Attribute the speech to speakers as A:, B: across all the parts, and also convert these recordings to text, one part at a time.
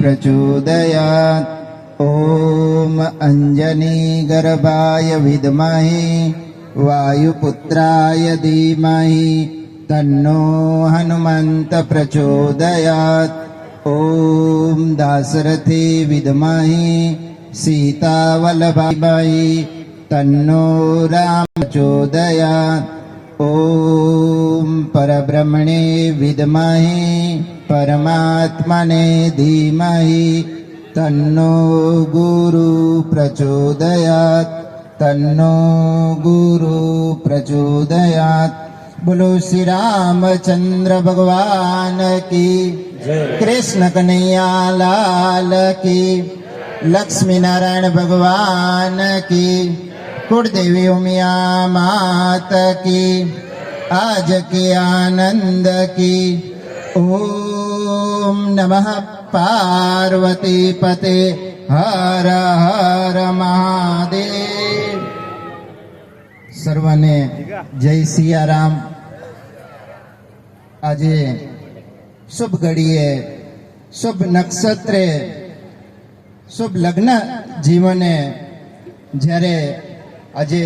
A: प्रचोदयात्। ॐ अञ्जनीगर्भाय विद्महे वायुपुत्राय धीमहि तन्नो हनुमन्त प्रचोदयात्। ॐ दाशरथे विद्महे सीतावल्लभाय तन्नो राम प्रचोदयात्। ॐ परब्रह्मणे विद्महे परमात्मने धीमहि तन्नो गुरु प्रचोदयात्। तन्नो गुरु प्रचोदयात्। बोलो श्री रामचंद्र भगवान की, कृष्ण कन्हैया लाल की, लक्ष्मी नारायण भगवान की, कुलदेवी उमिया मात की, आज के आनंद की। ओम नमः पार्वती पते हर हर महादेव। सर्वने जय सियाराम। आज शुभ घड़ीए शुभ नक्षत्रे शुभ लग्न जीवने જ્યારે આજે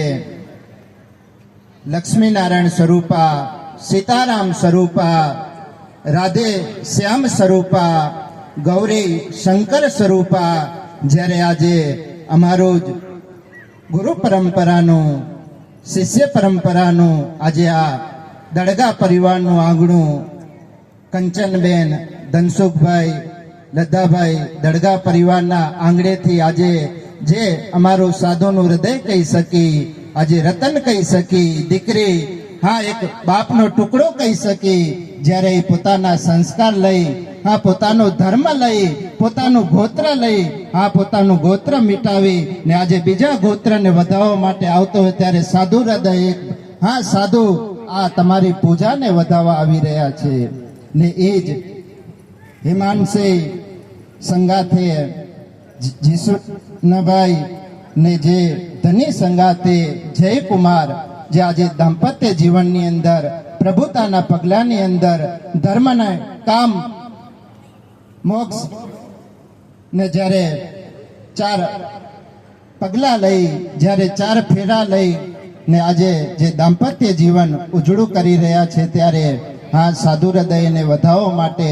A: લક્ષ્મીનારાયણ સ્વરૂપા, સીતારામ સ્વરૂપા, રાધે શ્યામ સ્વરૂપા, ગૌરી શંકર સ્વરૂપા, જ્યારે આજે અમારું જ ગુરુ પરંપરાનું, શિષ્ય પરંપરાનું આજે આ દડગા પરિવારનું આંગણું કંચનબેન, ધનસુખભાઈ, લદ્દાભાઈ દડગા પરિવારના આંગણેથી આજે જે અમારું સાધુનું હૃદય કહી શકી, આજે રતન કહી શકી, દીકરી, હા એક બાપનો ટુકડો કહી શકી, જ્યારે એ પોતાના સંસ્કાર લઈ, હા પોતાનો ધર્મ લઈ, પોતાનું ગોત્ર લઈ, હા પોતાનું ગોત્ર મિટાવી ને આજે બીજા ગોત્રને વધાવવા માટે આવતો હોય ત્યારે સાધુ હૃદય એક, હા સાધુ આ તમારી પૂજાને વધાવવા આવી રહ્યા છે ને એ જ હિમાંશી સંગાથે જીસુનભાઈ ને જે ધની સંગાતે જયકુમાર, જે આજે દાંપત્ય જીવનની અંદર પ્રભુતાના પગલાની અંદર ધર્મને કામ મોક્ષ ને જ્યારે 4 પગલા લઈ, જ્યારે 4 ફેરા લઈ ને આજે જે દાંપત્ય જીવન ઉજળું કરી રહ્યા છે ત્યારે આ સાધુ હૃદયને વધાવવા માટે,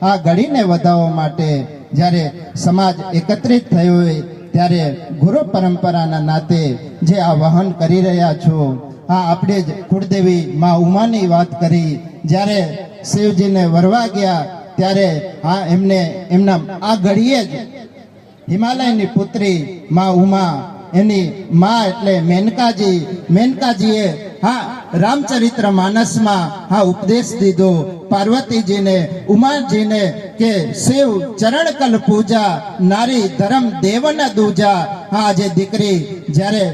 A: આ ઘડીને વધાવવા માટે જ્યારે સમાજ એકત્રિત થયો હોય ત્યારે ગુરુ પરંપરાના નાતે જે આ વહન કરી રહ્યા છો, આ આપણે જ કુળદેવી મા ઉમાની વાત કરી, જ્યારે શિવજીને વરવા ગયા ત્યારે આ એમને એમના આ ઘડીએ જ હિમાલયની પુત્રી મા ઉમા, એની મા એટલે મેનકાજી, મેનકાજીએ હા રામચરિત્ર માનસમાં હા ઉપદેશ દીધો પાર્વતીજીને, ઉમાજીને કે શિવ ચરણ કલ પૂજા, નારી ધર્મ દેવન દૂજા। હા આજે દીકરી જ્યારે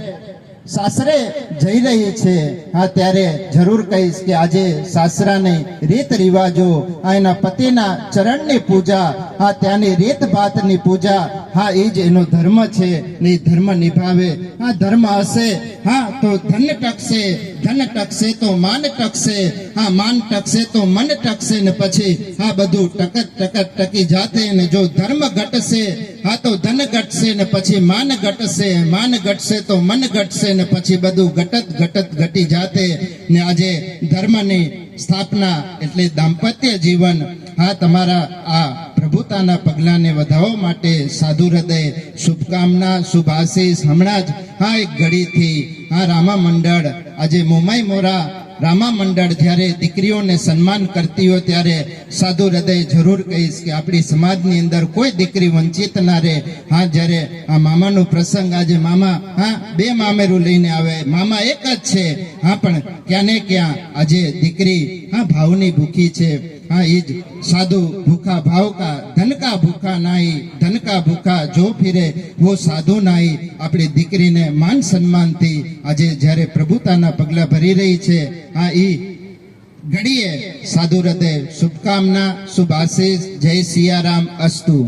A: સાસરે જઈ રહી છે, હા ત્યારે જરૂર કહીશ કે આજે સાસરાની રીત રિવાજો, આ એના પતિના ચરણની પૂજા, હા ત્યાંની રીત ભાતની પૂજા, હા એ જ એનો ધર્મ છે ને એ ધર્મ નિભાવે। હા ધર્મ હશે હા તો ધન ટકશે, ધન ટકશે તો માન ટકશે, હા માન ટકશે તો મન ટકશે ને પછી હા બધું ટકત ટકી જાતે ને જો ધર્મ ઘટશે હા તો ધન ઘટશે ને પછી માન ઘટશે, માન ઘટશે તો મન ઘટશે ને પછી બધું ઘટત ઘટી જાતે ને આજે ધર્મની સ્થાપના એટલે દાંપત્ય જીવન, હા તમારા આ પ્રભુતાના પગલાને વધાવવા માટે સાધુ હૃદય શુભકામના, શુભ આશીષ। હમણાં જ હા એક ઘડીથી હા રામા મંડળ, આજે મુંબઈ મોરા રામા મંડળ જ્યારે દીકરીઓને સન્માન કરતી હોય ત્યારે સાધુ હૃદય જરૂર કહીશ કે આપણી સમાજની અંદર કોઈ દીકરી વંચિત ના રહે। હા જ્યારે આ મામાનો પ્રસંગ, આજે મામા હા 2 મામેરું લઈને આવે, મામા એક જ છે, હા પણ ક્યાં ને ક્યાં આજે દીકરી હા ભાવની ભૂખી છે। हाँ इज साधु भूखा भाव का, धन का भूखा नाई, धन का भूखा जो फिरे वो साधु नाई। अपनी दीकरी ने मान सम्मान थी आज जયારે प्रभुताना पगला भरी रही है। हाँ ई घड़ीए साधु हृदय शुभकामना, शुभ आशीष। जय सियाराम अस्तु।